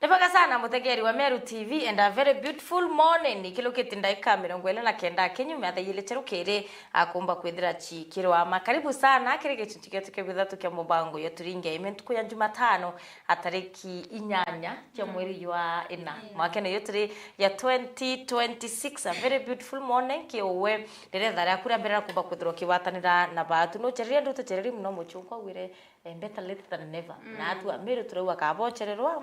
Nepaka sana mutegeri wa Meru TV and a very beautiful morning. Ikilukite ndaika 29 Kenya meathayile cherukire akumba kwithira chikirwa makaribu sana kire gicinci getu kibithatu kya mubango ya turinge ementuko ya Jumatano atariki inyanya kya mweri wa ina mwakene yotri ya 2026 a very beautiful morning kiwe ndiretha ria kuria mbere akumba kwithira kiwatanira na batu no cheria nduto chereri muno muchungwa wire better late than never na atu Meru turauga kabochererwa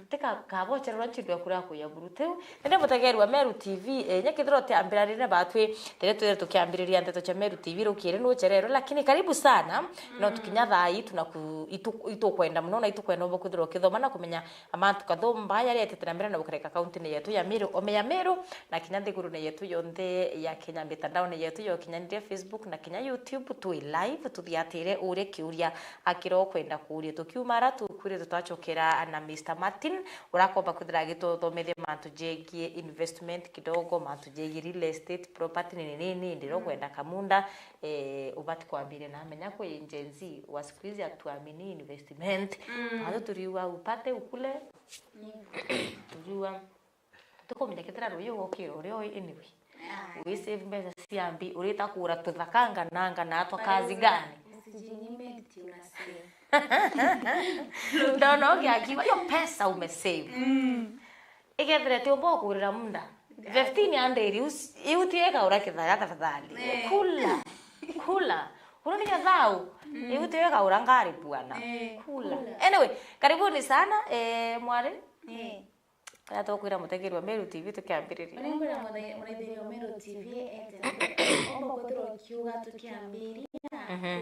teka kabochererwa chindwa kuria kuya buruteu nende mutegeri wa Meru TV nyakithiro te ambirarire batwe tere tukiambiriria ndeto cha Meru TV rukire no cherero lakini karibu sana no tukinya thai tunaku itukwenda muno na itukwenda obo kuthiro kithoma na kumenya amantu kathomba yari etetera mbere na bukareka county ne yetu ya Meru omeya Meru na kinya ndiguru ne yetu yonthe ya Kenya mitandao ne yetu yo kinya ndie Facebook na kinya YouTube tu live tuthiatire ure kiuria akiro kwenda kuria tukiumara tukure tutachokera na Mr Martin urakomba kuthira gitothomethia mantu jegie investment kidogo mantu jegie real estate property nini ndiro kwenda kamunda ubati kwambire na menya kwa agency wa squeeze atuamini investment bado turiwa upate ukule turiwa tukomenya ketera royo gokiro ryo anyway we save mbeza siambi urita kura tuthakanga nanga na atwa kazi gani Ndono akiwa hiyo pesa umesave. Ikethire ti umbo kurira munda. 15 anderi iutieka urakithaya tafadhali. Kula. Unaona dhau. Iutieka urangari bwana. Kula. Anyway, karibuni sana mwari. Kaya tukwira mutegeri wa Meru TV tukiambiriria. Mwira mutegeri wa Meru TV ombo kotro kiuga tukiambiriria.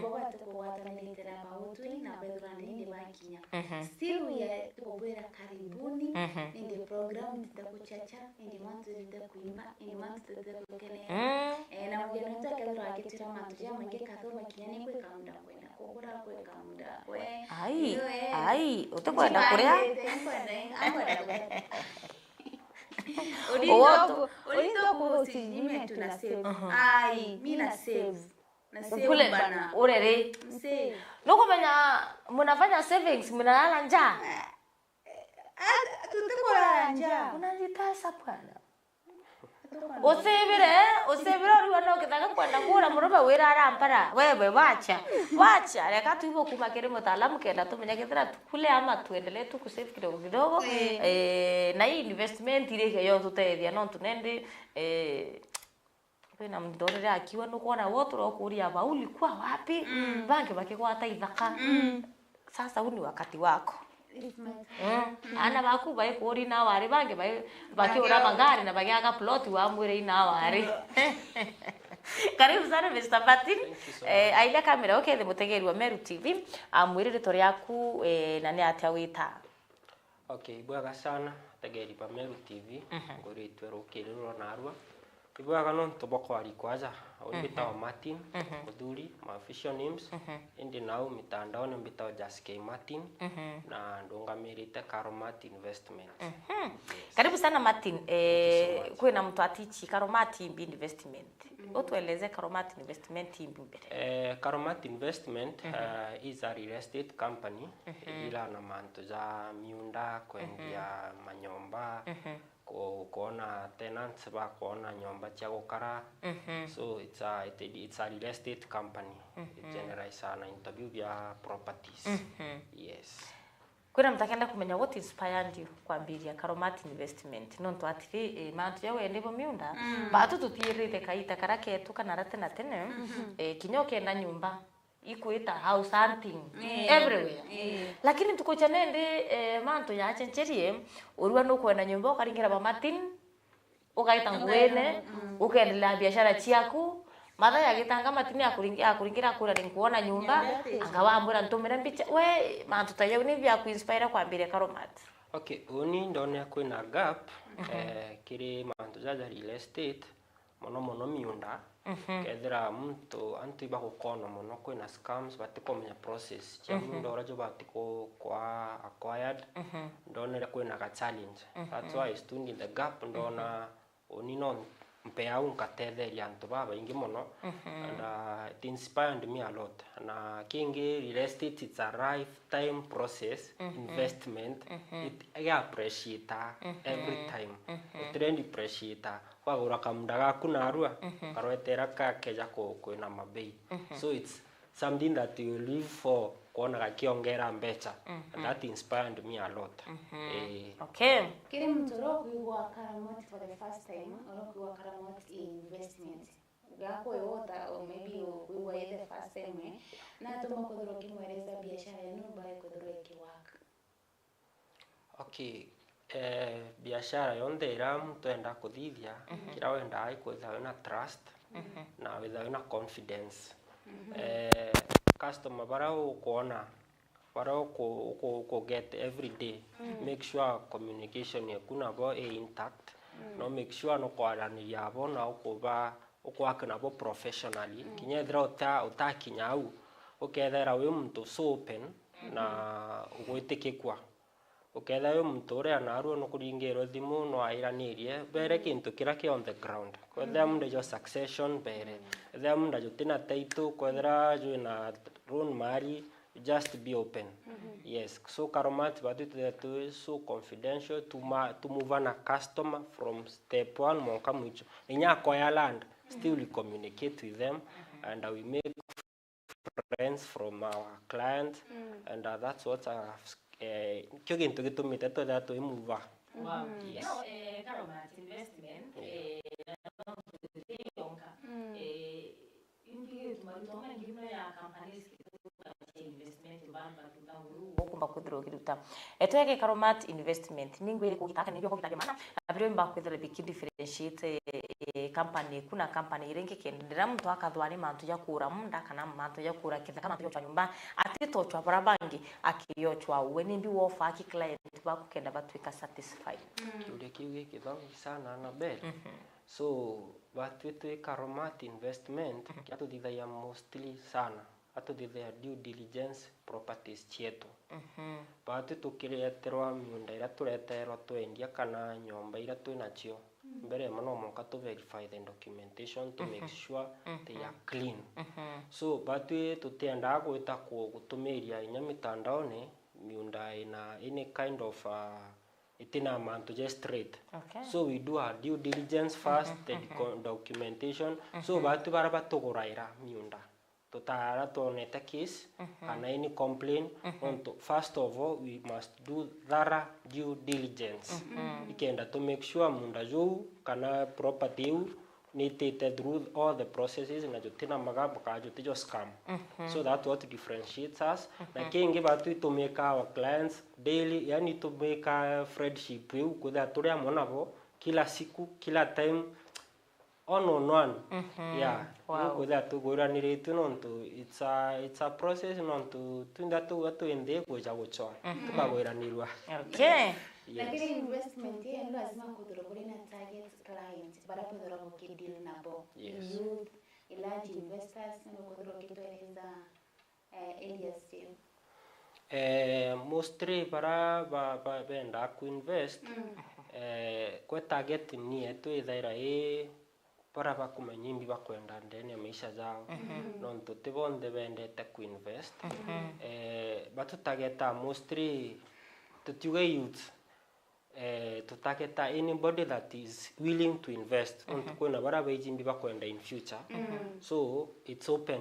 Kwa tukuwatanilitera bautu na background ni bakinya. Still we tukubwera karibuni in the program tutakuchacha in the month tutakuimba in the month tutakukelea. Na mgeni mtakalo akitira matuja mwingi kathoma kinyani kwe kamda kwenda kokura kwe kamda we. Ai utakwenda kuria? Ulindo kusijime tuna save. Ai mimi na save. Kule bana urere nuko menya munafanya savings mnalala njaa tutakula njaa unajitasa bwana usebire uri no kitaka kwenda kula muroba wira arampara wewe wacha reka tuivo kumakere mutaalamu kenda tumenya kithira tukule ama tuendelee tukusave kidogo na hii investment ile yo tutethia no tunende na mndorere akiwa nukuona wote rokuria ba ulikuwa wapi bange bakigwata ithaka sasa huu ni wakati wako ana baku bae kuri na wari bange bae bakiura magari na bagiaga plot wa mwire ina wari karibu sana Mr Martin aile kamera okay the mutegeri wa Meru TV amwirire tori yaku na ni atia wita okay bwaga sana tegeri pa Meru TV ngori twero kiriro narwa Ibwaga non toboko ari kwaza ulibita wa Martin Kuduri my official names indi now mitandao na mbita Just K Martin na ndonga merita Karo Martin investment. Karibu sana Martin kwena mtu atichi Karo Martin investment. Otueleze Karo Martin investment mbere. Karo Martin investment is a real estate company ila na manto za miunda kwendia manyomba kuona tenants ba kuona nyumba cha gukara so it's a real estate company it generates an interview via properties yes kuna mtakenda kumenya what inspired you kwambiria Karo Martin investment no to ati mantu yawe ndebo miunda batu tutirite kaita karake tukana ratena tene kinyoke na nyumba ikuita house hunting everywhere lakini tukocha nende manto ya chencherie urwa no kwenda nyumba ukaringira ba Martin ukaita ngwene ukaendelea biashara chiaku matha ya gitanga Martin akuringira kura kuona nyumba angawambura ntumira mbicha we manto tayo ni bya kuinspire kwambire Karo Martin okay uni ndone kwina gap kiri manto za real estate mono miunda kethira mtu antu iba gukona muno kwina scams batikomenya process cha mundo rajo batiko kwa acquired ndonera kwina ka challenge that's why student the gap ndona oni non mpea unkatetheria antu baba ingi mono and it inspired me a lot. Na kingi real estate, it's a lifetime process investment. It appreciate every time. Trend appreciate wagura kamunda gaku narua karwetera kakeja kwina mabei. So it's something that you live for kuona gakiongera mbeca, and that inspired me a lot. Okay. Kile mtu rokuigwa Karamot for the first time, rokuigwa Karamot investment. Gako yota or maybe uigwa the first time, na tuma kudhuru kimwereza biashara yenu bai kudhuru ikiwaka. Okay. Biashara yonde ira mtu enda kuthithia kira wenda ai kwitha na trust na witha na confidence. Customer bara ukuona bara uko get every day, make sure communication yakuna bo intact, no make sure no kwaranira abo na ukwakana bo professionally kinyethira utakinya au ukethera wi muntu so open na ugwitikikwa uketha wi muntu uria naruo no kuringirwo thimu no airanirie bere kintu kira ki on the ground kwetha mundu jo succession bere etha mundu jo tina title kwethera jo na run mari, just be open. Yes, so Karamot but it is so confidential to move on a customer from step 1 monka mucho inya koya land, still we communicate with them and we make friends from our clients, and that's what kyo gintu gitumite twetha twi move. Wow. Yes. No, Karamot investment ya companies investment bamba tutanguru okumba kudro kiruta etweke Karamot investment ningwiri kugitaka nibyo kugitaka mana abiro mba kwethera biki differentiate company kuna company irenke kendera mtu akathwani mantu ya kura munda kana mantu ya kura kitha kama tuyo nyumba atito chwa barabangi akiyo chwa weni mbi wofa aki client bakukenda batwika satisfied kiude kiuge kithangi sana na bel. So batwetwe Karamot investment kiatu thithaia mostly sana atutithia due diligence properties chietu. Batu tukireterwa miunda ira tureterwa twendia kana nyomba ira twinacio mbere muno monka to verify the documentation to make sure they are clean. So batu tutienda gwita gutumiria inya mitandaoni miunda ina any kind of itina mantu just straight. So we do our due diligence first, the documentation. So batu baraba tuguraira miunda tutara toneta case kana any complaint. First of all, we must do thorough due diligence ikenda to make sure munda jo kana property needed through all the processes na jotina magabo ka jotijo scam. So that's what differentiates us. Na kingi batu to make our clients daily, yani to make a friendship you kuda turia monavo kila siku kila time on one. Yeah. Wow. Kuda to goranire nonto it's a process nonto tunda to watu ende kuja gochoa tukagoranirwa. Okay. Lakini investment yenu lazima kudhuruguri na target client bara kudhura mukidili nabo. Yes. Youth, large investors na kudhura kitueleza areas team. Mostly bara benda ku invest kwa target ni etu ithaira para bakumanyimbi bakwenda ndene maisha zao nonto tibonde bendete ku invest batutageta mostly tutuge youth tutaketa anybody that is willing to invest onto kuna bara bejimbi bakwenda in future. So it's open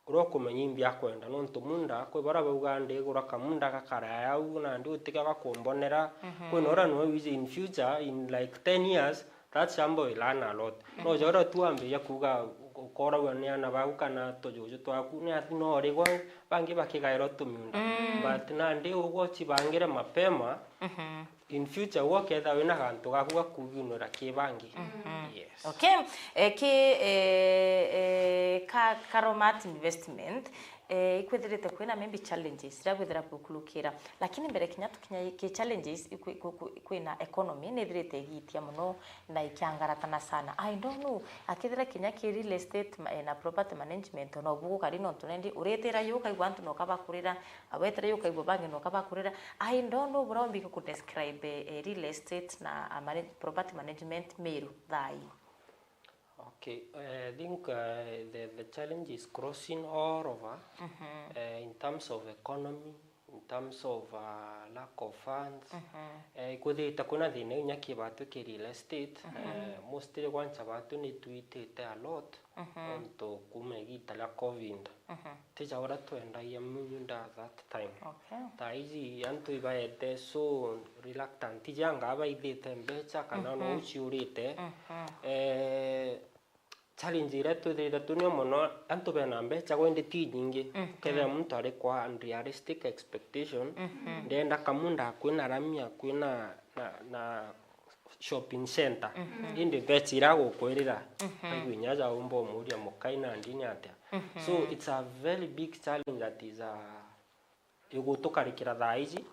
uroko manyimbi akwenda nonto munda kwe bara bugande guraka munda kakara yau na ndi utika gakombonera kwena ora no in future in like 10 years. That's something we learn a lot. No jora tuambe ya kuga ukora wania na bagukana tojojo twaku ne atino orego bangi bakigairo tumunda. But na ndi ugo chibangire mapema in future woketha wina gantu gakuga kugunura kibangi. Yes. Okay. Karamot investment ikwethirite kwina maybe challenges ra gwithira kukulukira lakini mbere kinya tukinya ki challenges kwina economy nithirite gitia muno na ikiangaratana sana. I don't know akithira kinya ki real estate na property management no bugo kari no tunendi uretera yuka igwantu no kabakurira awetera yuka ibo bangi no kabakurira. I don't know bro mbiko ku describe real estate na property management meru thai. Okay, I think the challenge is crossing all over in terms of economy, in terms of lack of funds. Kuthita kuna thina inya kibatu ki real estate. Mostly kwanza batu ni tuitite a lot onto kumegita la COVID. Tija ora tuenda ya munda that time. Okay. Taizi antu ibaete so reluctant. Tija ngaba idite mbecha kana no uchiurite. Challenge ile tuthira tunio muno antu bena mbecha gwende ti nyingi kethe muntu ari kwa unrealistic expectation ndenda kamunda kwina ramia kwina na shopping center indi becha ira gukwirira aigwinya ja umbo muria mukaina ndini atia. So it's a very big challenge that is igutukarikira thaizi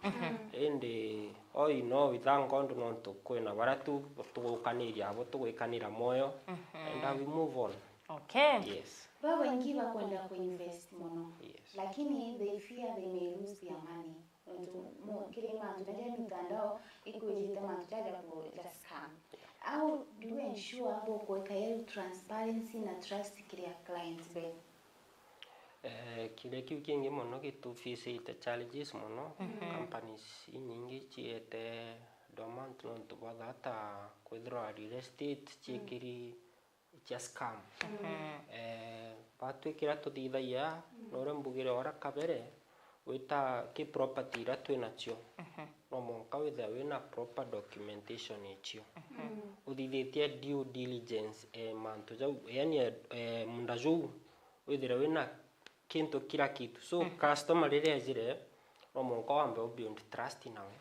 indi oi no we thank God no tukwina baratu tugukaniria abo tugwikanira moyo and we move on. Okay. Yes. Baba wengi wakwenda kuinvest mono. Yes. Lakini they fear they may lose their money. Kile matutaja mitandao ikuijita matutaja ku just scam. How do you ensure hapo kuweka hiyo transparency na trust kile clients be? Kile kiu kingi mono gitufisite challenges mono companies nyingi chiete dormant non to badata kwithra real estate chikiri just scam. Patu kira tuthithaia nore mbugire ora kabere wita ki property ra twinacio no monka witha wina proper documentation icio uthithitie due diligence mantu jau yani mundaju withira wina kintu kila kitu so customer rire ajire no monka wambe build trust nawe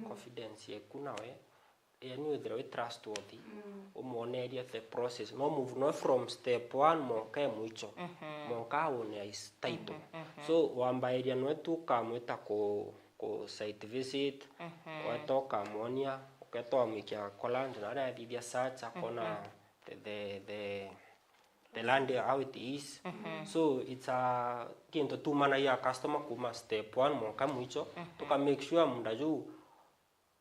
confidence yeku nawe yani withira we trustworthy umoneria the process no move no from step 1 monka mwicho monka one is title so wambairia no tukamwita ko site visit watoka monia uketoa mikia koland na rathithia search akona the land how it is. So it's a kinto tumana ya customer kuma step 1 monka mwicho tuka make sure mundaju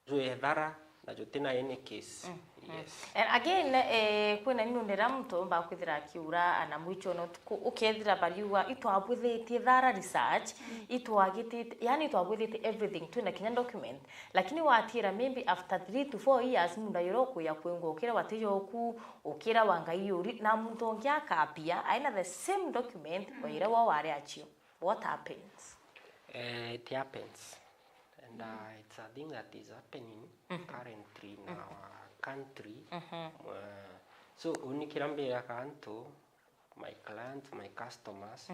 zuedara na jotina any case. Yes. And again kwina nyundira muntu mba kwithira kiura ana mwicho no ukethira bariwa itwabuthitie thara research itwagitite yani itwabuthitie everything twina kinya document lakini watira maybe after 3 to 4 years munda yoroko ya kwengo ukira watiyoku ukira wangaiyuri na muntu ongiakapia aina the same document waira wa wari achio. What happens? It happens and it's a thing that is happening currently in our country. So unikirambira kanto my clients, my customers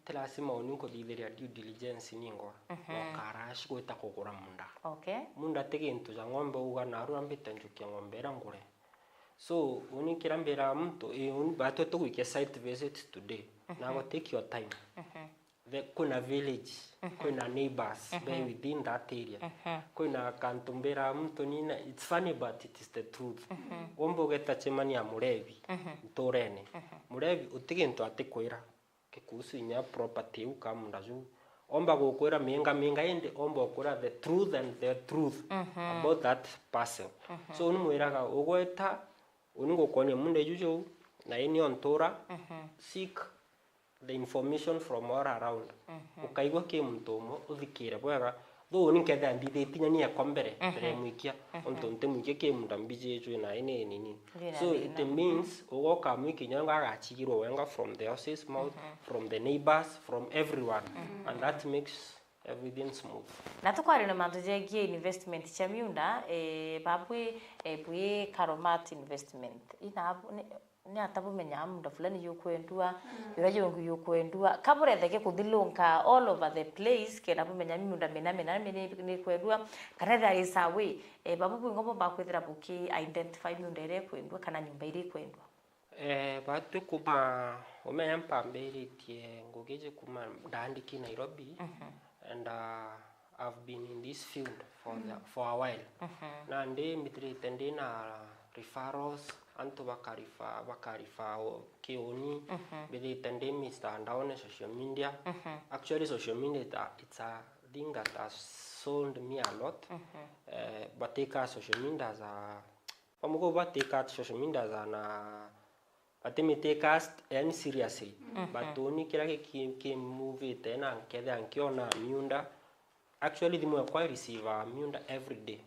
tela sima uninko ditheria due diligence ningo wakarash gwita kugura munda. Okay. Munda tegintu za ng'ombe uga naru ambite njukia ng'ombe rangure. So unikirambira mtu bato to wike site visit today na go take your time. Kuna village, kuna neighbors there within that area. Kuna kantumbera mtu nina, it's funny but it is the truth. Ombo geta chemani ya murevi, torene. Murevi utigintu atikwira kikusu inya property ukamundaju. Omba gukwira minga ende omba gukwira the truth and the truth about that person. So unumwiraga ugweta uningokone munde jujo na ini ontora seek the information from all around. Ukaigwa ke mtomo uthikira bwega tho ni ketha ndithitinya ni akombere tere mwikia ontonte mwikia ke mundambije ejo na ine nini. So it means ugoka mwikinya ngagachigirwo wenga from the house's mouth, from the neighbors, from everyone, and that makes everything smooth. Na tukwari na mantu jegie investment cha miunda babwe bwe Karomat investment ina ni atabumenya munda fulani yukwendua yuraje ngo yukwendua kaburetheke kuthilunka all over the place kenda bumenya munda mena ni kwendua kana there is a way babu ngombo bakwithira buki identify munda ire kwendua kana nyumba ire kwendua batu kuma umenya mpambiritie ngogeje kuma ndandiki Nairobi and I've been in this field for a while na ndi mitrite ndina referrals anto bakarifa kioni bidite ndi Mr. Ndaone social media. Actually social media it's a thing that has sold me a lot. But take social media as a social media as an atimite yani seriously but oni kira ki movie tena nkethe ankiona miunda actually dimwe kwa receive miunda every day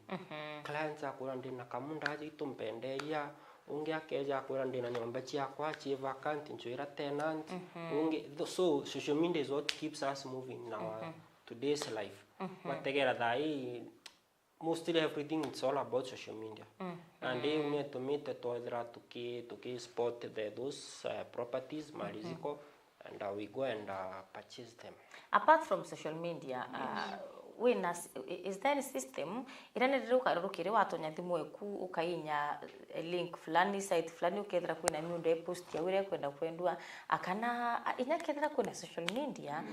clients akura ndina kamunda aje itumpenderia unge akeja akura ndina nyomba chia kwa chi vacant njoira tenant unge so social media is what keeps us moving in our today's life wategera dai mostly everything it's all about social media and they need to meet the toilet to spot those properties mariziko and we go and purchase them. Apart from social media, is there a system iranirira ukarurukire watonya thimu eku ukainya link fulani site fulani ukethira kwina miundo post ya wire kwenda kwendwa akana inya kethira kwina social media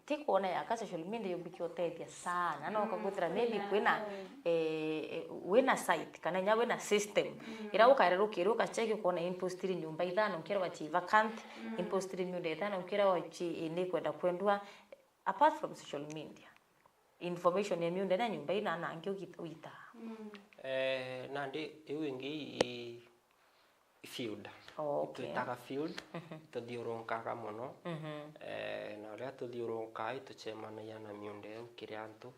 tikuona ya social media yobikyo teithia sana no ukaguthira maybe kwina wina site kana nya wina system ira ukarurukire ukacheki kuona impostiri nyumba ithano ukira wachi vacant impostiri miundo ithano ukira wachi ni kwenda kwendwa. Apart from social media, information ya miundo na nyumba ina na angio gitwita nandi iwingi field tutaka field tuthiurunkaga muno na ria tuthiurunkai tuchemana yana miundo ukiriantu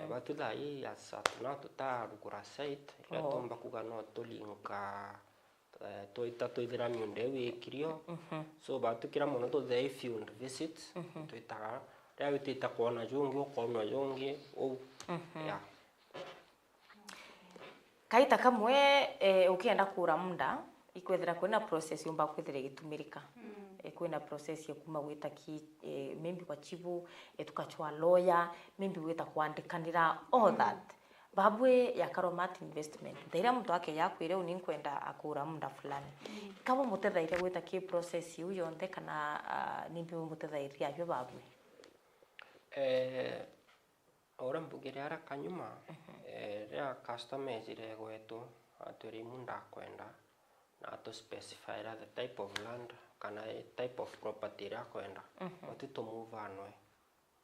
batu thai asatuna tutarugura site ria tumba kuga no tulinka toita toithira miundo wikirio so batu kira muno tuthei field visits tuitaga ria witita kuona jungi ukona jungi yeah kaita kamwe ukienda kura munda ikwethera kwina process yumba kwethera gitumirika kwina process ya kuma gwita ki maybe kwa chibu tukachwa lawyer maybe gwita kuandikanira all that babwe ya Karomat investment ndaira mtu wake yakwire uni kwenda akura munda fulani kama mutethaire gwita ki process yu yonde kana nimbi mutethaire abyo babwe ora mbugire ara kanyuma ria customers ire gwetu aturi munda kwenda na to specify the type of land kana type of property ria kwenda to move anwe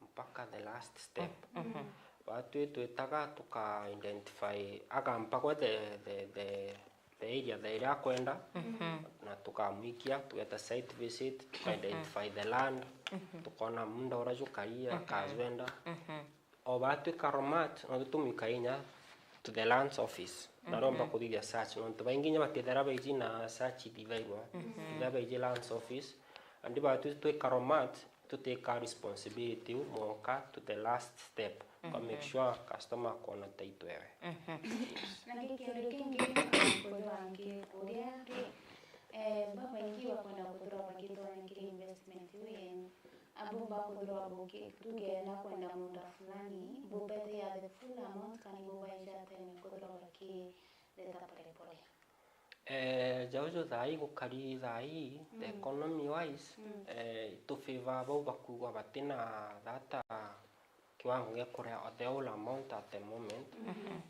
mpaka the last step watu tuitaga tuka identify akampa kwa the area ria kwenda na tukamwikia tugeta site visit to identify the land tukona munda ora jukaria kazwenda obatu Karomat no tumikainya to the lands office naromba kuthithia search no tubainginya batethera baiji na search dithairwa ida baiji lands office andi batu tu Karomat to take our responsibility moka to the last step to make sure customer kona taito wewe nangi kiori kingi kurangi kuria baba ingiwa kwenda kuthura pakito ngiri investment wen abumba kuthura buki tugena kwenda munda fulani bupete ya the full amount kani bubaisha tena kuthura paki leta pole jaujo thai gukari thai the economy wise to favor bau bakugwa batina data kiwango gya kurea the whole amount at the moment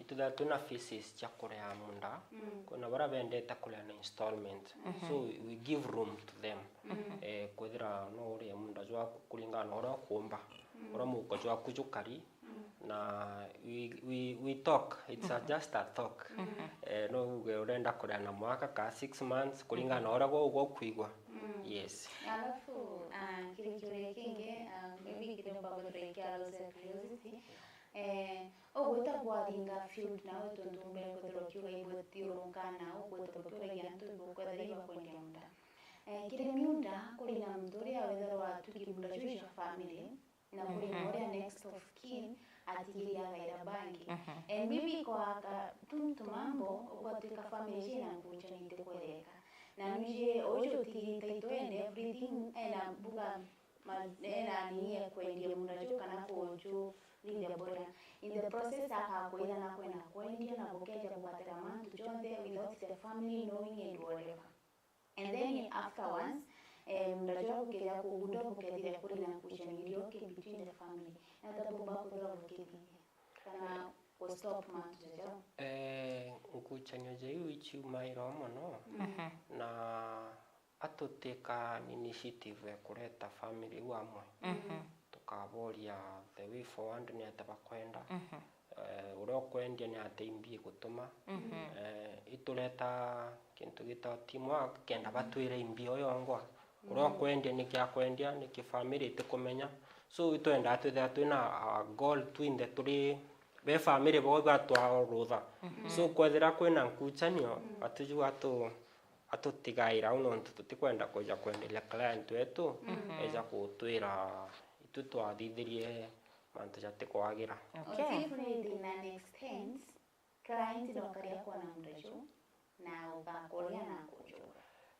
ituda tuna fees cha kurea munda kuna bara bendeta kurea na installment so we give room to them kwethira no uri munda jwa kulingana ora kuomba ora muko jwa kujukari na we talk it's just a talk no urenda kurea na mwaka ka 6 months kulingana ora go kuigwa yes alafu kile kinge maybe kidomba kutorekea loze curiosity ogweta bwalinga field na wetu ntumbe kutokiwa ibo tirongana ogweta bukura yantu bukura dai bakwenda munda kile miunda kulina mdori awedharwa tukibunda juisha family na kulina next of kin atikili ya gaira banki bibi kwa tumambo ogwatuka family jina kuncha nite kweleka na nije ojo tikili and everything ena buga ena niye kwendie munajo kana kojo linde bora in the process akakwenda na kwenda na bokeja bwatera man to join there without the family knowing and whatever and then afterwards mnajo kile kugundo buketire kuri na kuchenilio ke between the family na tabumba kudura buketire kana ko stop man jojo ukuchanyo jeu ichiumairo mono na atuteka initiative ya kuleta family wamwe tukavoria the way forward ni atabakwenda uria kwendia ni ateimbi gutuma ituleta kintu gita teamwork kenda batwire imbi oyongwa uria kwendia ni kia kwendia ni ki family tikumenya so itwenda twina goal twinde turi be family bo batwa rutha so kwethira kwina nkuchanio atuju atutigaira uno tutikwenda kuja kwendelea client wetu eja kutwira itu twathithirie mantu jate kwagira. Okay. In an extent, client no karia kwa na mrejo na ukakoria na kujo.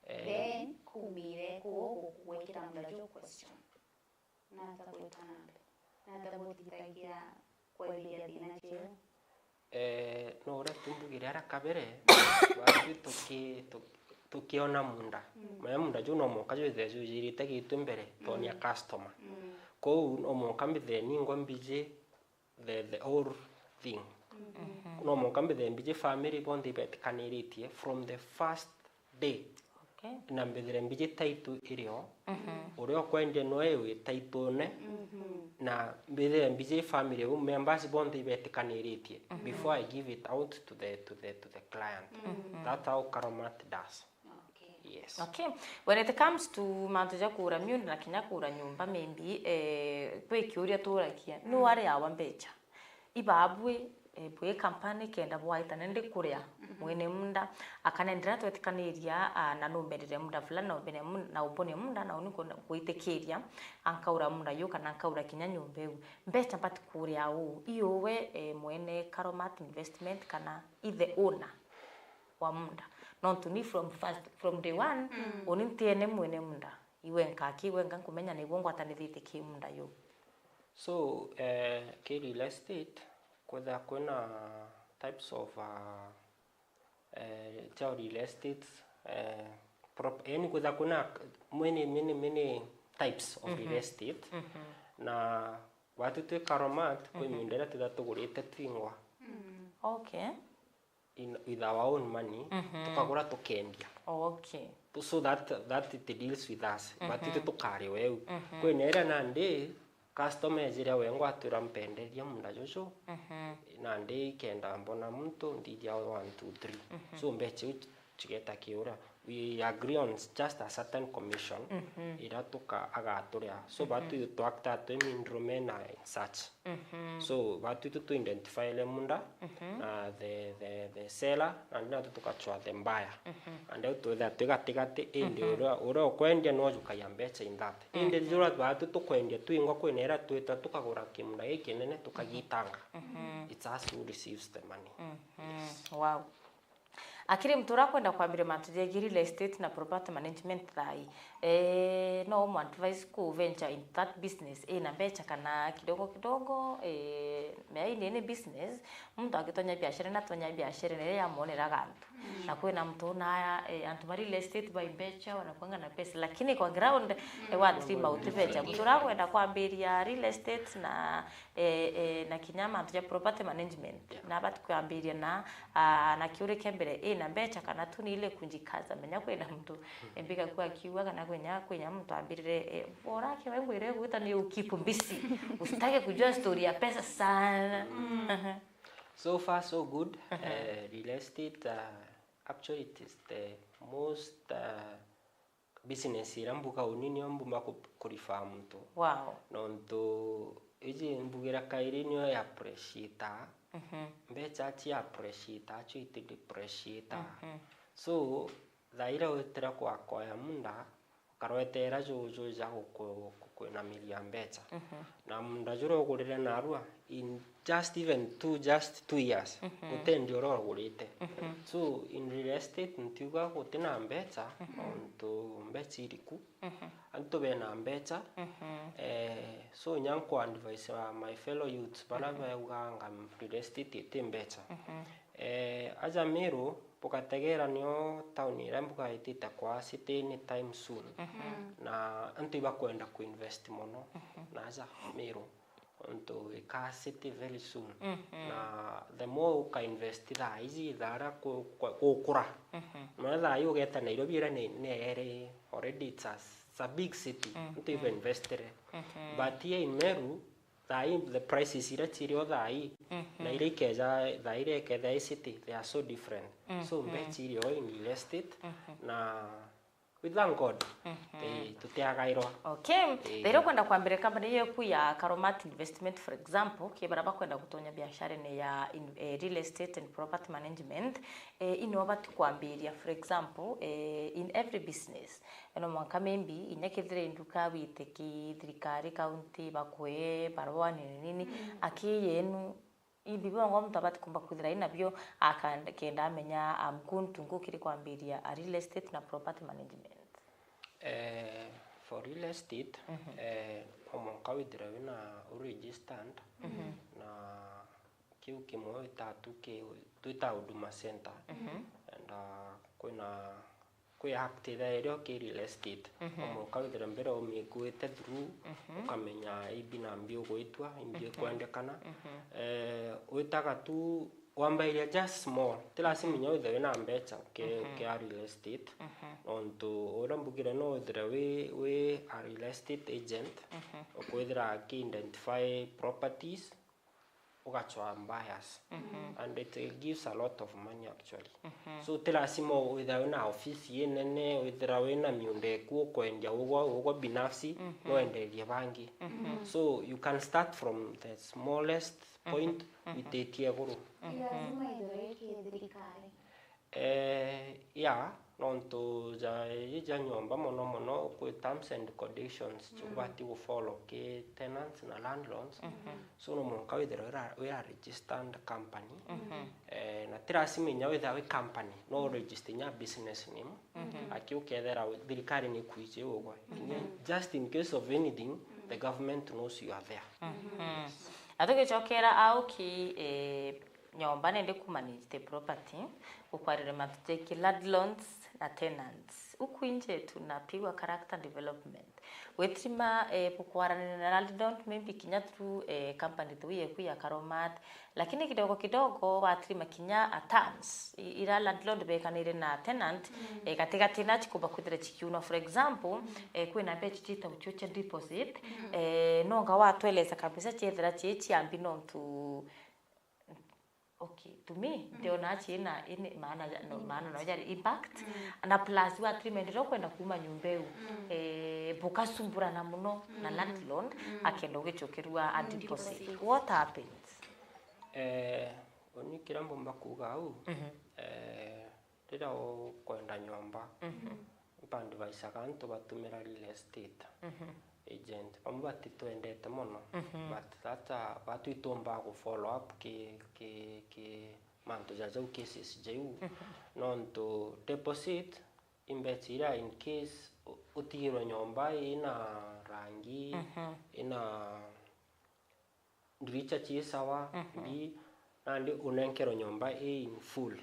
Then kumire kuwekera mrejo question. Na takwetana. Na tabotitagia kwa ile dina cheo. No ora tumbugira ara kabere watu tukiona munda. Maya munda juno mo kajo theju jirite gitu mbere tonia customer. Ko no mo kambithe ningo mbije the whole thing no mo kambithe mbije family bondi betkaniritie from the first day. Okay. Na mbithe mbije taitu irio urio kwende no ewe taitu ne na mbithe mbije family members bondi betkaniritie before I give it out to the client. That's how Karomat does. Yes. Okay. When it comes to mantuja kura myundi na kinya kura nyumba maybe kwe kiuria turakia no ari awa mbecha ibabwe bwe company kenda bwaita nende kuria mwene munda akanendera twetikaniria na numberire munda fulani na ubene na ubone munda na uniko kuitekeria ankaura munda yo kana ankaura kinya nyumba eu mbecha mpati kuria u iyowe mwene Karomat investment kana the owner wa munda not to me from day one onitiene mwene munda iwe nkaki iwe nkumenya na ibongo atanithite ki munda yo. So ke real estate kuna types of real estate any kuna many types of real estate na watu tu Karomat kwa myundera tugatugurite twingwa. Okay. With our own money tukagura tukendia. Okay. So that it deals with us but it tukari wewe kwenera nande customer zira wengo aturampenderia munda jojo nande kenda mbona mtu ndija 1 2 3 so mbeche chigeta kiura we agree on just a certain commission ira tuka agaturia so batu to acta to mindromena such so batu to identify le munda the seller and na tukachwa the buyer and to that tugatigate indi ura kwendia no jukaya mbeche in that indi jura batu to kwendia tuingo kwenera twita tukagura kimunda ikinene tukagitanga it's us who receives the money. Yes. Wow. Akiri mtura kwenda kwambire matuje real estate na property management thai no mo advice ku venture in that business na becha kana kidogo mai ni business mtu akitonya biashara na tonya biashara ile ya monera gantu na kwena mtu na antu real estate by becha wanakuanga na pesa lakini kwa ground what about becha mtura kwenda kwambiria real estate na kinyama tuje property management na batu kwambiria na kiure kembere na mbecha kana tu ni ile kunjikaza menya kwena mtu embika kwa kiwa kana kwenya mtu ambirire bora ke wewe ngwire gwita ni ukipu busy usitake kujua story ya pesa sana. So far so good. Real estate actually it is the most business irambuka unini mbumba kurifa mtu. Wow. Nonto iji mbugira kairini ya appreciate mbecha chi appreciate acho iti depreciate so dhaira wetera kwa koya munda karwetera jojo ja kwena milia mbecha na munda juro gurire narua in just 2 years utendi oro gurite so in real estate ntiuga gutina mbecha onto mbecha iriku anto bena mbecha so nyanko advice my fellow youths bana bauganga real estate ite mbecha aja mero pokategera nyo town irambuka itita kwa city any time soon na anto iba kwenda kuinvest mono na aja mero onto ika city very soon na the more uka invest da easy dara kukura na yo geta Nairobi era ne already it's a big city to even invest but here in Meru the prices ira chirio thai na ire keja thai ire ketha city they are so different so mbe chirio in real estate na we thank God tutiagairwa okay thero kwenda kwambire company yeku ya Karomat Investment for example kibaraba kwenda kutonya biashara ne ya real estate and property management ino batu kwambiria for example in every business eno mwanka maybe inyakithire nduka witeki thirikari county bakwe barwa nini akiyenu ibibongo mtu abati kumba kuthira inabyo akenda amenya amkuntu ngukiri kwambiria a real estate na property management for real estate omonka withira wina registered na kiu kimwe tatu ke tuita huduma center and kwe active area ke real estate omonka withira mbere omikuite through ukamenya ibina mbio goitwa imbio kwandekana uitaga tu wambairia just small tila siminya withira na mbecha ke real estate onto ora mbugire no withira we a real estate agent okwithira ki identify properties ugachwa buyers and it gives a lot of money actually so tila simo withira na office yenene withira na miunde ku kwendia ugo binafsi no endelie bangi so you can start from the smallest point itetie guru lazima idoreke thirikari nonto ja nyomba mono ku terms and conditions chubati go follow ke tenants na landlords so no monka withira we are registered company na tirasiminya witha we company no register nya business name akiukethera thirikari ni kuije ugo just in case of anything the government knows you are there atugicokera au ki nyomba nende kumanage the property ukwarire matuteki landlords na tenants ukuinje tunapigwa character development wetrima pukwarana na landlord maybe kinya through company tuye ku ya Karomat lakini kidogo watrima kinya terms ira landlord bekanire na tenant katika tena chikuba kuthira chikiuno for example kwina bechi chita uchocha deposit nonga watweleza kabisa chethera chechi ambino tu okay to me ndio nachi ina maana no jari impact na plus wa treatment ro kwenda kuma nyumbeu bukasumbura na muno na landlord akendo gichokerwa a deposit what happens oni kirambo mbakuga au rira o kwenda nyomba mpande baisakanto batumira real estate agent pambati tuendete mono but tata batu itomba go follow up ke manto jaja cases jeu nonto deposit imbetira in case utiro nyomba ina rangi ina ndiricha chisawa bi andi unenkero nyomba in full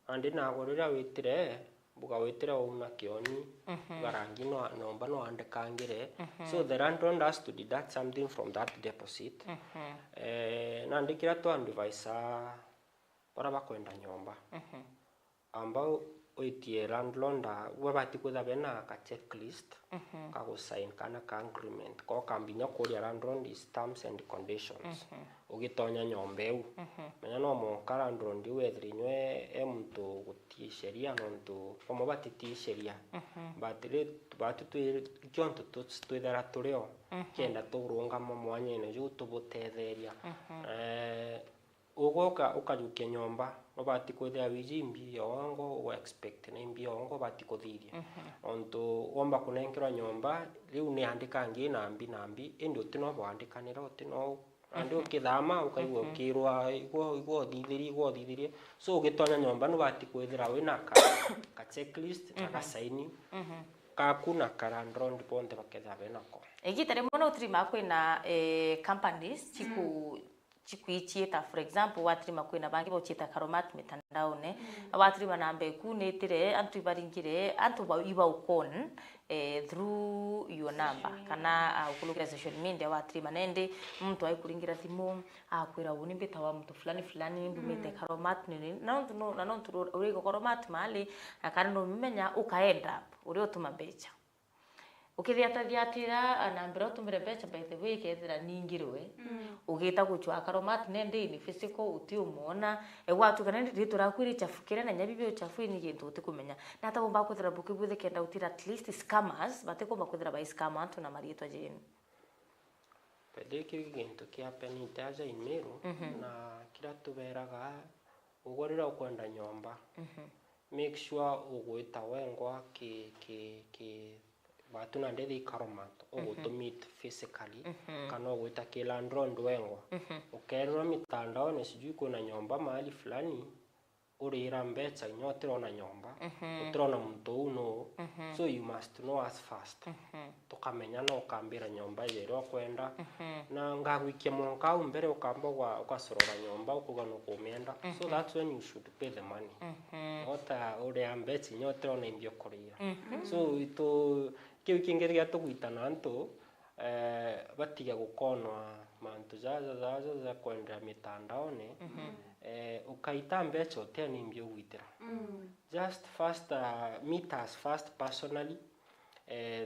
andi na gorira witire buga wetera una kioni barangi no nomba no andekangire so the landlord has to deduct something from that deposit na ndikira to advisor para bakwenda nyomba ambao oitie landlord wabati kuthabena ka checklist ka go sign kana ka agreement ko kambinya kuri landlord is terms and conditions ugitonya nyombeu menya no mo landlord wethrinywe mtu gutie sheria nonto pomo batiti sheria batu kionto twithera tureo kenda turunga mwanya ene ju tubutetheria ugoka ukajuke nyomba obati kwithia wijimbi yongo o expect na imbi yongo bati kuthiria onto omba kunenkera nyomba riu ni andika ngi nambi indi utino bwandikanira utino andi ukithama ukaigwa ukirwa igwo thithirie so ugitonya nyomba no bati kwithira wina ka checklist ka sign ka kuna karandron ponte baketha benako egitare mono utrima kwina companies chikuichieta for example watrima kwina bangi bochieta Karomat mitandaone watrima nambe kunetire antu baringire antu iba ukon through your number kana ukulukira social media watrima nende mtu aikuringira thimu akwira uni mbeta wa mtu fulani mbumete Karomat nini na nontu urigo Karomat mali akana no mmenya ukaenda uri otuma becha ukithiatira na mbere utumire becha by the way kethira ningirwe ugita guchwa karomat nende ni physical utiumona watu kana ndi turakwiri chafukire na nyabibi uchafu ni gintu utikumenya na hata bomba kuthira buki buthe kenda utira at least scammers bateko kuthira by scammer tu na marietwa jeni pede kintu kia peni taja imero na kila tuberaga ugorira ukwenda nyomba make sure ugwita wengwa ki batu na ndedi karomat to meet physically kana ugwita kila ndrondo wengwa ukerwa mitandao ni sijui kuna nyomba mahali fulani urira mbecha nyotero na nyomba utrona mtu uno so you must know as fast tukamenya no kambira nyomba yero kwenda na ngagwikia monka umbere ukamba ukasorora nyomba ukugana kumienda so that's when you should pay the money ota ure mbecha nyotero na imbio korira so ito kiukingeria tugwitana antu batiga gukonwa mantu za kwenda mitandaone ukaita mbecha tena imbio gwitira just first meet us first personally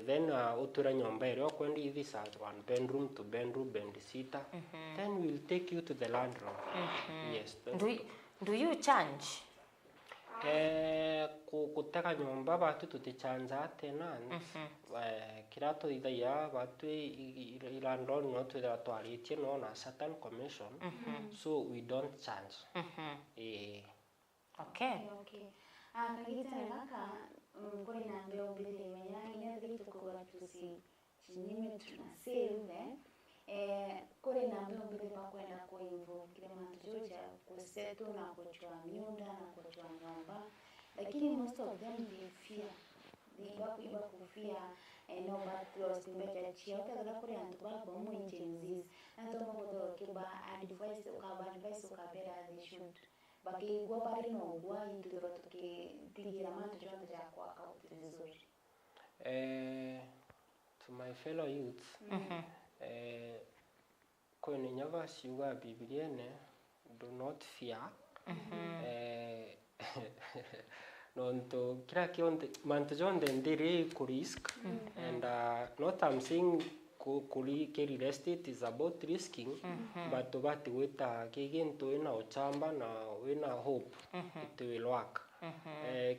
then utura nyomba ero kwenda hivi sa one bedroom to bedroom bed sita then we'll take you to the landlord yes do you charge kutaka nyomba batu tutichanza tenants kirato idaya batu landlord no to the toilet no na certain commission so we don't charge okay kagita naka kuri na mbeo mbele menya ina dito ko tusi chinyime tuna save kuri na mbeo mbele pa kwenda kwa hivyo kile mantuja kusetu na kuchwa miunda na kuchwa nyomba lakini most of them they fear iba kufia no but los mbeja chia utagala kuri antubaba mu injenzi anto modo kiba advice ukabera they should baki gwa bari no gwa indiro toke tigira mantu jonda ja kwa kauti vizuri to my fellow youths kwenye nyava siuga Biblia ne do not fear nonto kila kionde mantu jonde ndiri ku risk and not I'm saying kuli keri estate is about risking but bati weta kiginto ina ochamba na wina hope it will work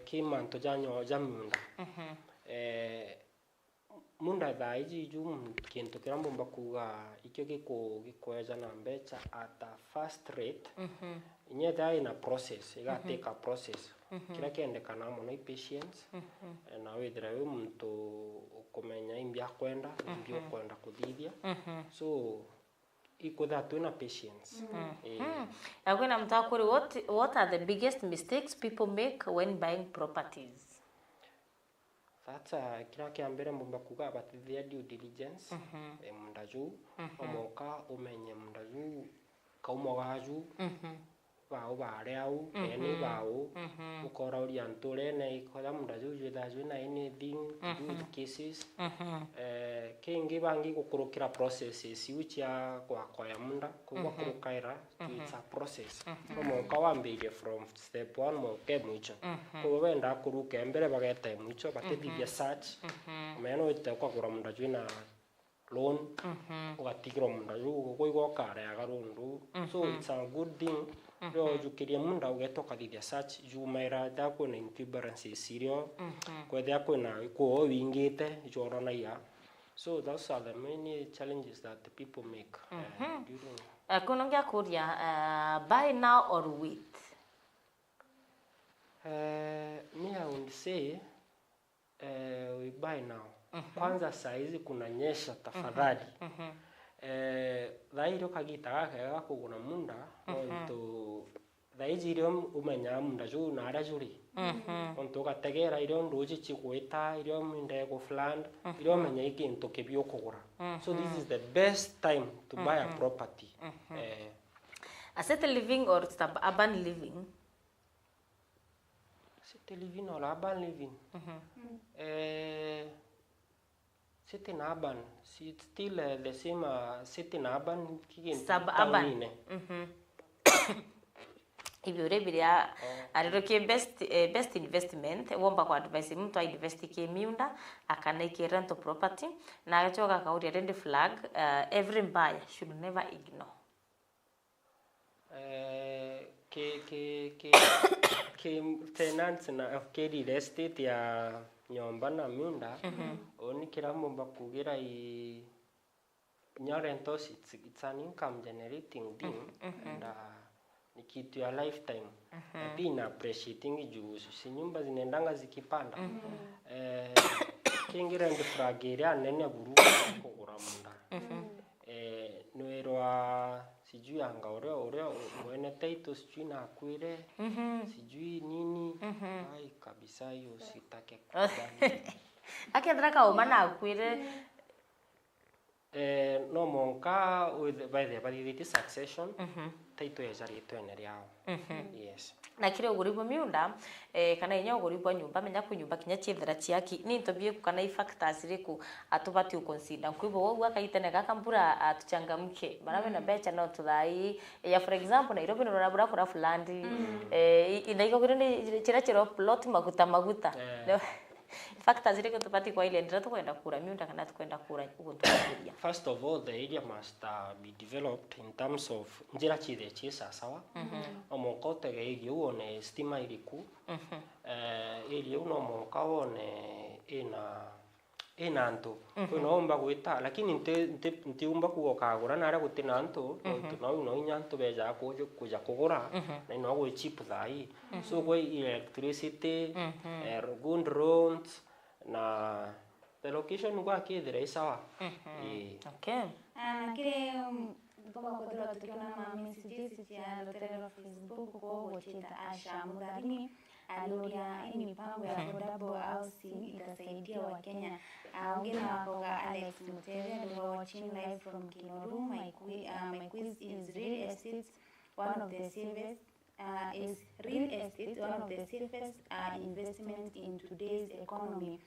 kimanto janyo jamunda munda daiji jum kinto kirambo mbakuga ikyo gikoeza na mbecha at a fast rate inye dai na process iga take a process kila kiende kana mo no patience na wedra we mtu kumenya imbia kwenda imbio kwenda kuthithia so iko that na patience agwena mtakuri what are the biggest mistakes people make when buying properties that's kila kiambere mbomba kuga about their due diligence mundaju omoka umenye mundaju kaumogaju bao bareau eni bao ukora orientore na ikola mundaju judaju na anything good cases kingi bangi gukurukira processes ucha kwa ya munda kuba kurukaira it's a process omoka wambige from step 1 moke mucho ko wenda kuruke mbere bagete mucho batithia search meno itekwa kura mundaju na loan ugatigiro mundaju gukoigwa kare agarundu so it's a good thing ro jukiria munda ugetoka thithia search jumaira da ko na incumbrancy sirio kwethia kwina ko wingite jorona ya so those are the many challenges that the people make during kunongia kuria buy now or wait me I would say we buy now kwanza saizi kunanyesha tafadhali dhairo kagita gaka kuguna munda onto dhaiji irio umenya munda ju na ara juri onto gategera irio ndoji chigwita irio minde go fland irio menya ikintu kibyo kugura so this is the best time to buy a property city living or urban living city living or urban living city na urban it's still the same city na urban suburban ibyo biria ariro ke best investment womba kwa advice mtu invest ke miunda akana ke rental property na achoka kauri red flag every buyer should never ignore ke tenants na ke real estate ya nyomba na miunda oni kila mumba kugira i rentals it's an income generating thing and ni kitu ya lifetime pia appreciating juu si nyumba zinaendanga zikipanda kingira ndi frageria nene buru kugura munda noerwa sijui anga oreo mwene title sijui na akwire sijui nini ai kabisa hiyo sitake kubali akendra ka umana akwire no monka with by the succession title yari twene riao yes na kire uguribo miunda kana inya uguribo nyumba menya kunyumba kinya chithera chiaki ni ntobie kana i factors riku atubati uconsider kwibo wogu akaitene gakambura atuchangamke barabe na becha no tuthai ya for example Nairobi no rabura kura fulandi inaiko kire chira chiro plot maguta factors riku tupati kwa ile ndira tukwenda kura miunda kana tukwenda kura uguntukiria. First of all, the area must be developed in terms of njira chithe chisa sawa omonkote geigi uone stima iriku area uno monka one ina nto kuno omba gwita lakini nte umba kugokagura nara gutina nto no nyanto beja kuja kugura na no go cheap thai so go electricity good roads na the location kwa kidire isawa okay na kile kama kwa tukiona messages ya loterero Facebook kwa wochita Asha Mudharimi aloria ini mipango ya double housing itasaidia Wakenya. Ongea kwa Alex Mutere and we're watching live from Kinoru. My quiz is real estate one of the safest investment in today's economy.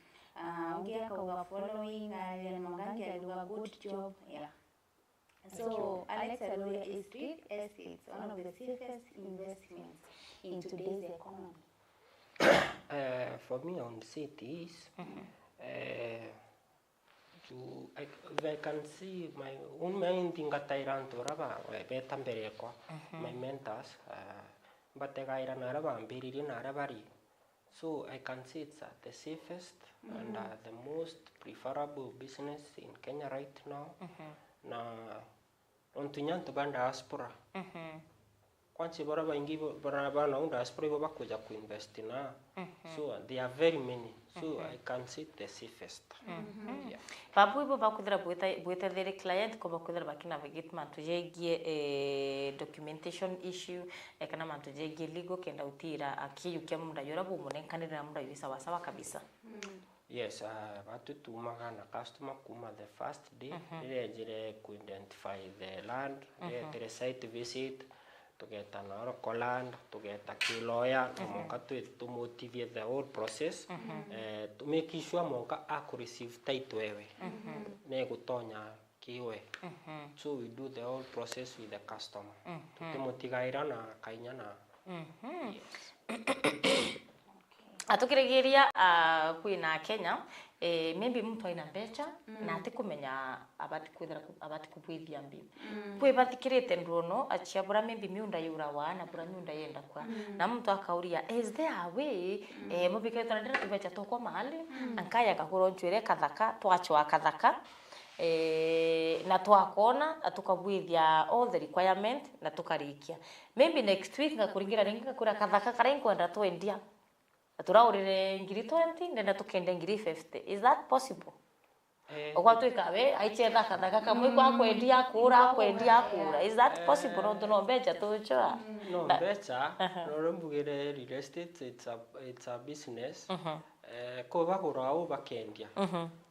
Ongea kwa following Mwangangi aliwa good job. Yeah. So Alex Aloria is real estate one of the safest investments in today's economy. For me on cities I can see my own main thing at Tairanto Raba, Betambereko, my mentors, but the guy ran Araba and Beri in Arabari. So I can see it's the safest and the most preferable business in Kenya right now. Na on Tunyanto Banda Aspora. Kwanza bora baingi bora na unda diaspora baba kuja kuinvest na so there are very many so I can see the safest yeah babu ibo bakudira bueta their client ko bakudira bakina navigate mantu jegie documentation issue kana mantu jegie legal kenda utira akiyu kya munda yora bu munenkanira munda yisa wasawa kabisa. Yes, batu tumagana customer kuma the first day jere ku identify the land the site visit to get an oracle land, to get a key lawyer, to motivate the whole process, to make sure monka aku receive title negutonya kiwe. So we do the whole process with the customer. To motivaira na kainya na. Atukiregeria kuina Kenya maybe mtu aina mbecha na atikumenya abati kubwithia mbi kwe batikirete ndono achiabura maybe miunda yura wana bura miunda yenda kwa na mtu akauria is there a way mubike tunadira tubecha toko mahali ankaya kakuronchwere kathaka twachwa kathaka na twakona atukabwithia all the requirement na tukarikia maybe next week ngakuringira ringa kura kathaka karenkwenda twendia aturaurire ngiri 20 ndenda tukende ngiri 50 is that possible okwatu ikawe aichetha kathaka kamwe kwa kwendia kura is that possible no becha tuchoa no becha no mbugire real estate it's a business ko bagura au bakendia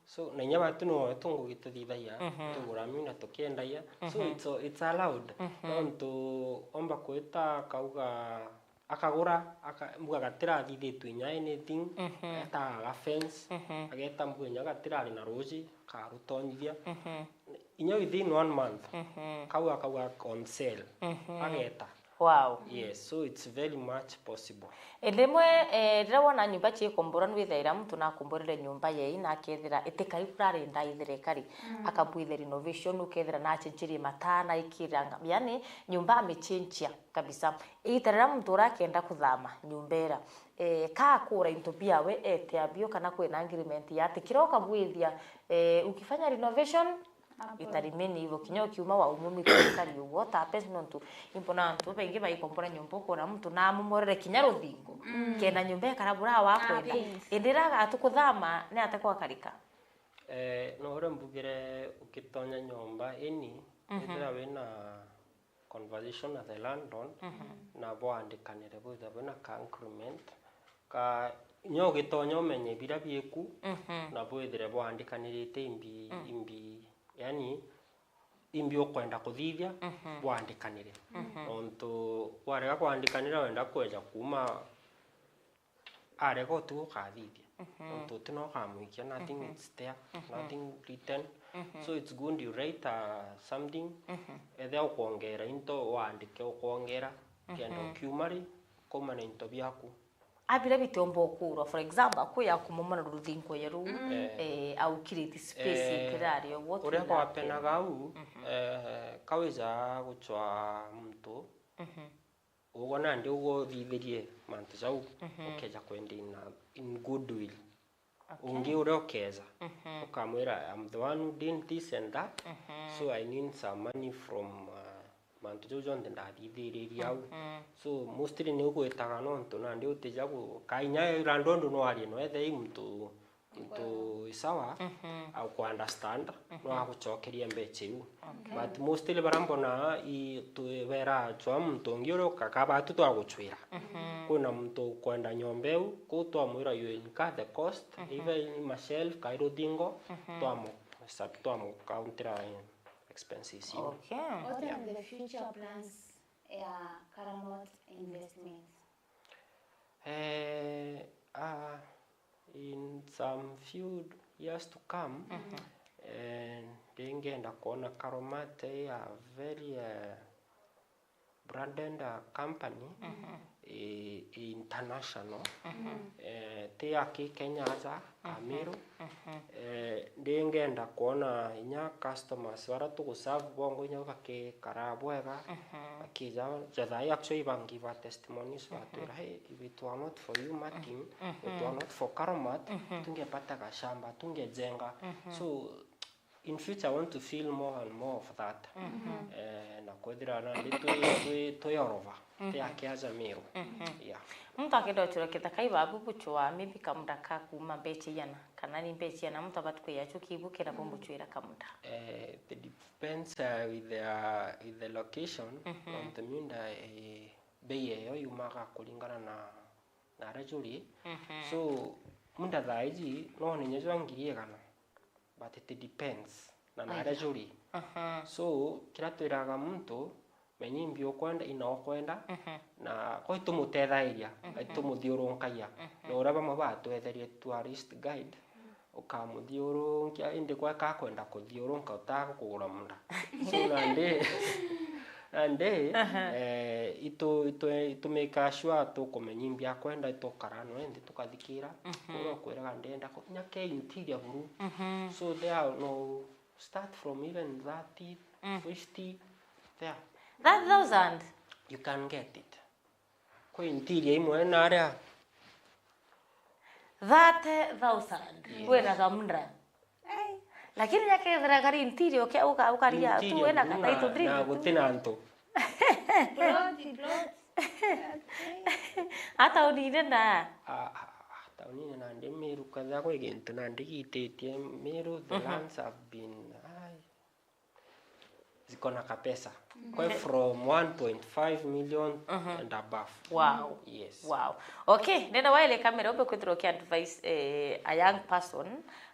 so na nya batu no tungu gituthithaia tugura mina tukendaia so it's allowed to omba kweta kauga akagura mbuga gatira thithitwe nya anything ta fence ageta mbuga nya gatira na roji ka rutonyithia inya within 1 month kauga on sale ageta Wow. Yes, so it's very much possible. Endemwe rira wona nyumba chikombora nwithaira mtu na komborere nyumba ye na akethira itikari kurari ndaithire kari akabuithe renovation ukethira na chenjiri matana ikiranga yani nyumba amechenjia kabisa itarira mtu urakenda kuthama nyumbera ka kura into bia we ete abio kana kwena agreement ya tikiroka buithia ukifanya renovation itarimeni hivyo kinyo kiuma wa umumi kari ugo tapes nontu imponantu bengi bayikombora nyumba kora mtu na mumorere kinya ruthingo kena nyumba karabura wa kwenda indiraga atukuthama ne atakwa karika no ore mbugire ukitonya nyumba eni ndira wena conversation at the landlord na boandikanire butha bena concrement ka nyo gitonya umenye bira bieku na bwithire boandikanirite imbi yani imbi okwenda kuthithia bwandikanire onto warega kwandikanira wenda kweja kuma arego tu kathithia onto tino kamuikia nothing is there nothing written so it's good you write something ethe okuongera into wandike okuongera kendo kiumari komana into byaku abira bitombo kuro for example akuya kumomana ruthingo yeru au create space kirario what ore kwa pena gau kawiza guchwa mtu ugona ndi ugo thithirie mantu jau ukeja kwendina in goodwill ungi ure okeza ukamwira I'm the one who did this and that so I need some money from mantu jo jonde ndathithiririe au so mostly ni ugwetaga nonto na ndi utija ku kainya irandondo no ari no ethe mtu isawa au ku understand no aguchokeria mbeche but mostly barambona i tuwera chwa mtu ngiro kakaba tu twaguchwira kuna mtu kwenda nyombeu ku twamwira you incur the cost even myself kairo dingo twamo counter expenses. Okay. What are the future plans Karamot Investments? In some few years to come, ndingenda kuona Karamot a very branded company international tiaki Kenya aza Amiru ndingenda kuona inya customers bara tuguserve bongo inya bake karabwega akija jadai actually bangi ba testimonies batura hey if it were not for you Martin it were not for Karamot tungepata kashamba tungejenga so in future I want to feel more and more of that na kwethira na to yorova tiaki aza Amiru yeah mtu akenda tureketa kaiba bubuchwa maybe kamdaka kuma mbeche yana kana ni mbeche yana mtu abatwe yacho kibukira bombuchwira kamuda it depends with the location on the munda bei yo yumaga kulingana na rajuli so munda dhaiji no ni nyezo ngirie kana but it depends na rajuli so kila twiraga mtu menyi mbio kwenda inokwenda na ko itumutethairia itumuthiurunkaia no uraba mabatu etherie tourist guide ukamuthiurunkia indi kwa ka kwenda kuthiurunka utaga kugura munda so ande ito make sure to kumenyi mbia kwenda itokarano endi tukathikira uro kwiraga ndenda ko nyake interior buru so there no start from even 30 50 there that 1,000 you can get it ko interior imwe na area 30,000 wena kamndra lakini yake dhara gari interior ke ukaria tu wena kata ito drink na gutinanto Plot. hata unine na tauni na ndi Meru kaza ko egento na ndigitetie Meru the lands have been zikona kapesa kwa from 1.5 million and above. Wow. Yes. Wow. Okay, nenda waile kamera ube kwithiro ki advice a young person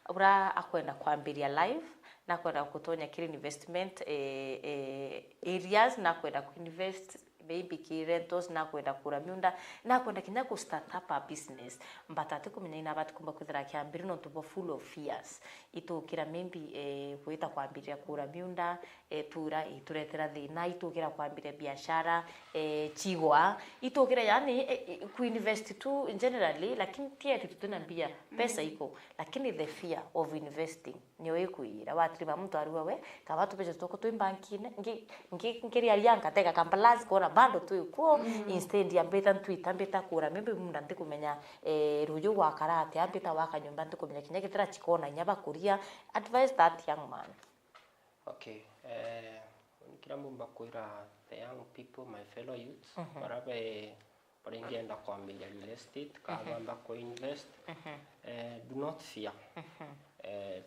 ura akwenda kwambiria live na kwenda kutonya kile investment areas na kwenda kuinvest maybe kirentos na kwenda kura miunda na kwenda kinya ku start up a business mbatate kumenya ina bati kumba kwithira kiambiri no tubo full of fears itukira maybe kwita kwambiria kura miunda tura ituretera thina itukira kwambiria biashara chigwa itukira yani ku invest tu generally lakini pia tutuna mbia pesa iko lakini the fear of investing nyo ikuira watriba mtu ariwe kabatu pesa toko tu bankine ngiri alianga teka kampalazi kora bando tu iko instead ya beta Twitter beta kura maybe munda ndikumenya rujo wa karate abeta waka nyumba ndikumenya kinya kitira chikona nyaba kuria advise that young man. Okay, kila mumba kuira the young people, my fellow youths, barabe baringienda kwambiria real estate kabamba ko invest, do not fear.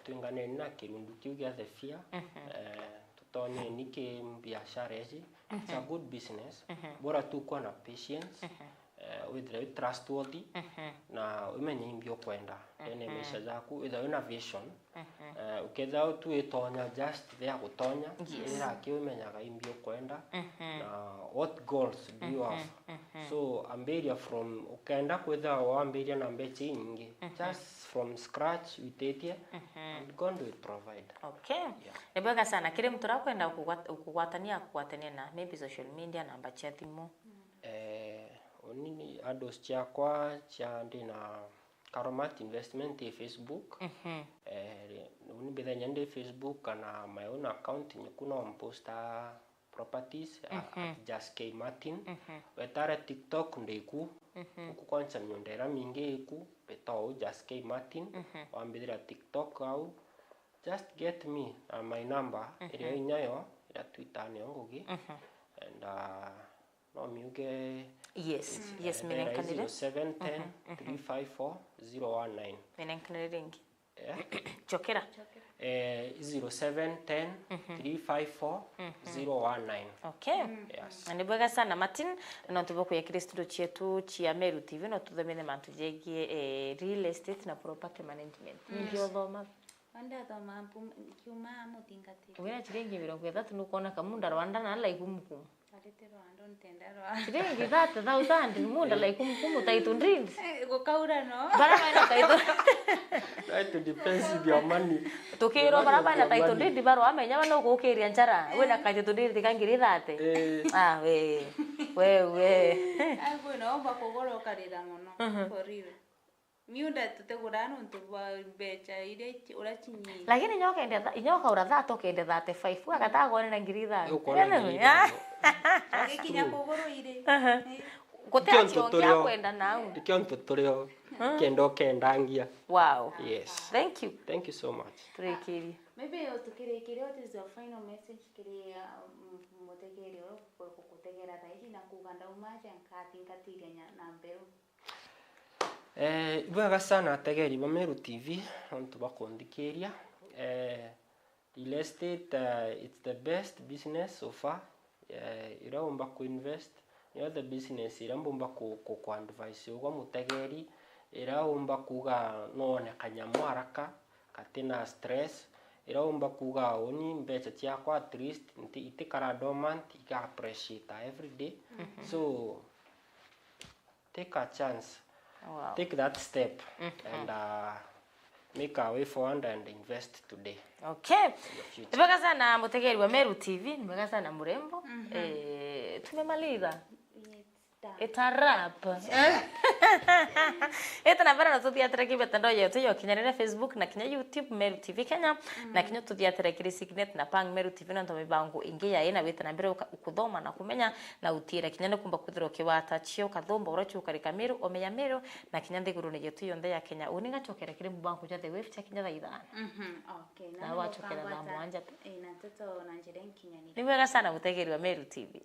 Tuingane na kirundu kiugia the fear, tutonye nike biashara hizi, it's a good business, bora tu kuwa na patience, with trustworthy, na umenye mbio kwenda, ene mesha zaku, with a vision, ukeza tu itonya just there kutonya, ila kiwe menyaga mbio kwenda, na what goals do you have? So amberia from ukenda kweza wamberia na mbechi nyingi, just from scratch witetie, and God will provide. Okay. Nebega sana kile mtu rakwenda kukwatania na maybe social media na ambacha thimu. Onini ados chakwa cha ndina Karomat Investment Facebook. Uni bidanya ndi Facebook kana my own account nyikuno mposta properties at Just K Martin. Wetare TikTok ndeku. Ukukwancha nyondera mingi iku beto Just K Martin. Wambidira TikTok au just get me my number. Iriyo inyayo ila Twitter ni ongugi. And no miuge yes minenkanire 0710 354 019 minenkanire ringi chokera 0710 354 019. Okay. Yes. Anibwega sana Martin no tuboku ya Kristo chetu chia Meru TV no tuthomene mantu jegie real estate na property management. Ndio thoma Wanda thoma kiuma mutingati. Wena chirengi 30 nukona kamunda Rwanda na la ikumukumu. Aletero ando ntendaro. Chirengi 30,000 munda la ikumukumu taitundindi. Gokaura no. Baraba na taito. That depends on your money. Tukiro baraba na taitundindi baro amenya bano gokeria njara. Wena kaitundindi kangiri 30. We. Ago no bakogoro karira mono. For real. Miunda tutegurano ntuba becha ile urachinyi. Lakini nyoka uratha tokende 35 akatagone na ngiri 30. Kinya kogoro ile. Kuteachiongia kwenda nao. Dikio ntutorio kendo kendangia. Wow. Yes. Thank you. Thank you so much. Turekiri. Maybe tukirikiri what is your final message kiri mutegeri oro kutegera thaiji na kuganda umaje nkatiria na mbeu. Ibwega sana ategeri ba Meru TV onto bakondikiria. Real estate it's the best business so far. Iraomba ku invest ni other business irambomba ku advice yo mutegeri iraomba kuga none kanyamu haraka katina stress iraomba kuga oni mbecha cyakwa at least itikara dormant iga appreciate every day. So take a chance. Wow. Take that step and make a way forward and invest today. Okay. Nimeka sana mutegeri wa Meru TV, nimeka sana murembo. Tumemaliza. Etarap. Etana bara na tuthiatira kibetando yetu yo kinyarira Facebook na kinya YouTube Meru TV Kenya na kinya tuthiatira kiri Signet na Pang Meru TV na ndo mibango ingi ya ina weta na mbere ukuthoma na kumenya na utira kinya ne kumba kuthiro kiwata chio kathomba urachu karika Meru omenya Meru na kinya ndiguru ne yetu yonde ya Kenya uninga chokera kiri mubango jathe wefcha kinya thaithana. Okay. Na wachokera na mwanja. Na toto na njire kinya ni. Nimega sana mutegeri wa Meru TV.